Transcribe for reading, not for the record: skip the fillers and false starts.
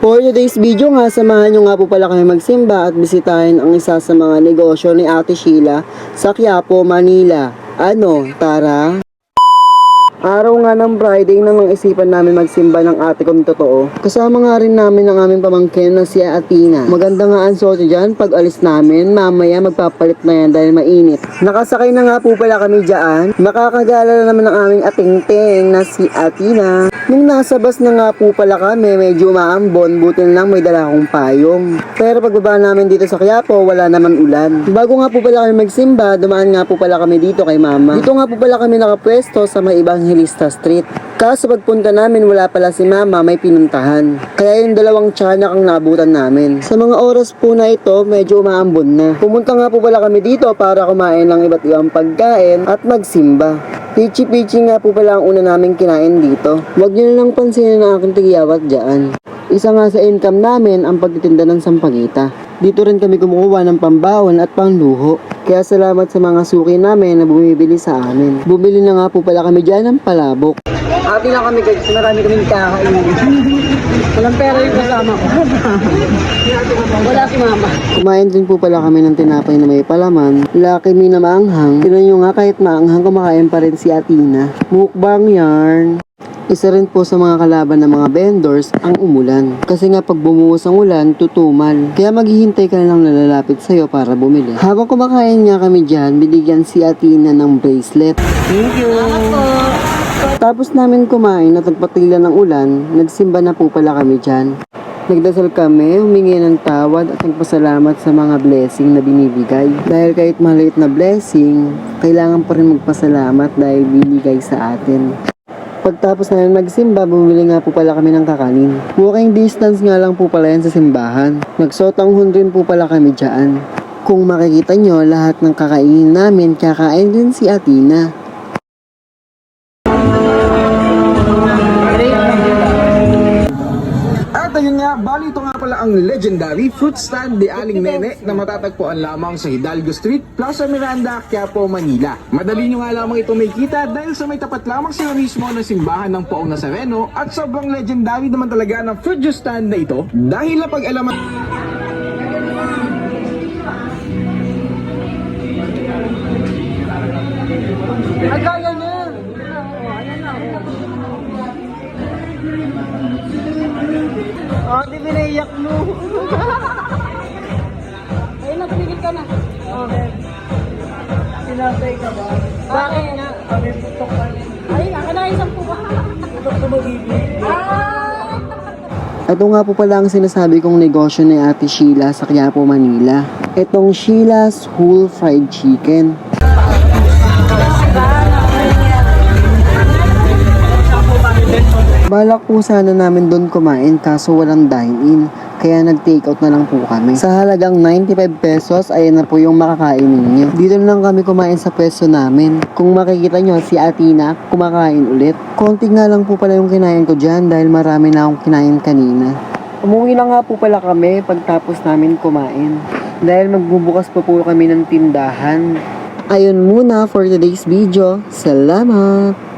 For today's video nga, samahan nyo nga po pala kami magsimba at bisitahin ang isa sa mga negosyo ni Ate Sheila sa Quiapo, Manila. Ano, tara? Araw nga ng Friday nang isipan namin magsimba ng ate kong totoo. Kasama nga rin namin ang aming pamangkin na si Atina. Maganda nga ang suot dyan pag alis namin, mamaya magpapalit na yan dahil mainit. Nakasakay na nga po pala kami dyan. Makakagala naman ang aming ating-ting na si Atina. Nung nasa bus na nga po pala kami, medyo maambon, buti na lang may dala akong payong. Pero pagbaba namin dito sa Quiapo, wala naman ulan. Bago nga po pala kami magsimba, dumaan nga po pala kami dito kay mama. Dito nga po pala kami nakapwesto sa may Evangelista Street. Kaso pagpunta namin, wala pala si mama, may pinuntahan. Kaya yung dalawang tiyanak ang naabutan namin. Sa mga oras po na ito, medyo umaambon na. Pumunta nga po pala kami dito para kumain ng iba't ibang pagkain at magsimba. Pichi-pichi nga po pala ang una naming kinain dito. Huwag nyo na lang pansinin ang aking tigiyawat dyan. Isa nga sa income namin ang pagtitinda ng sampagita. Dito rin kami kumukuha ng pambaon at pangluho. Kaya salamat sa mga suki namin na bumibili sa amin. Bumili na nga po pala kami dyan ng palabok. Ati lang kami guys, marami kaming kakainin. Walang pera yung kasama ko. Wala si mama. Kumain din po pala kami ng tinapay na may palaman. Lucky me na maanghang. Tinan nyo nga kahit maanghang kumakain pa rin si Atina. Mukbang yarn. Isa rin po sa mga kalaban ng mga vendors ang umulan. Kasi nga pag bumuhos ang ulan, tutumal. Kaya maghihintay ka na lang nalalapit sa'yo para bumili. Habang kumakain nga kami dyan, binigyan si Atina ng bracelet. Thank you! Tapos namin kumain at nagpatilan ng ulan, nagsimba na po pala kami dyan. Nagdasal kami, humingi ng tawad at nagpasalamat sa mga blessing na binibigay. Dahil kahit maliit na blessing, kailangan pa rin magpasalamat dahil binigay sa atin. Pagtapos namin magsimba, bumili nga po pala kami ng kakanin. Walking distance nga lang po pala yan sa simbahan. Nagsotanghon rin po pala kami dyan. Kung makikita nyo, lahat ng kakainin namin, kakain din si Atina. At ayun nga, bali ito nga pala ang legendary fruit stand ni Aling Nene na matatagpuan lamang sa Hidalgo Street, Plaza Miranda, Quiapo, Manila. Madali nyo nga lamang ito may kita dahil sa may tapat lamang sila mismo ng simbahan ng Poong Nazareno at sobrang legendary naman talaga ng fruit juice stand na ito dahil napag-alaman. Agaya na! Oh, di binayak mo. Ay, nagpigil ka na. Okay. Sinasay ka ba? Bakit nga? Kami putok ka rin. Ay, nakanahin sa puwa. Putok ko magiging. Ah! Ito nga po pala ang sinasabi kong negosyo ni Ate Sheila sa Quiapo, Manila. Itong Sheila's Whole Fried Chicken. Balak po sana namin doon kumain kaso walang dine-in. Kaya nag-take out na lang po kami. Sa halagang 95 pesos, ayan na po yung makakain ninyo. Dito na lang kami kumain sa pwesto namin. Kung makikita nyo, si Atina kumakain ulit. Konti nga lang po pala yung kinain ko dyan dahil marami na akong kinain kanina. Umuwi na nga po pala kami pagtapos namin kumain. Dahil magbubukas pa po kami ng tindahan. Ayun muna for today's video. Salamat!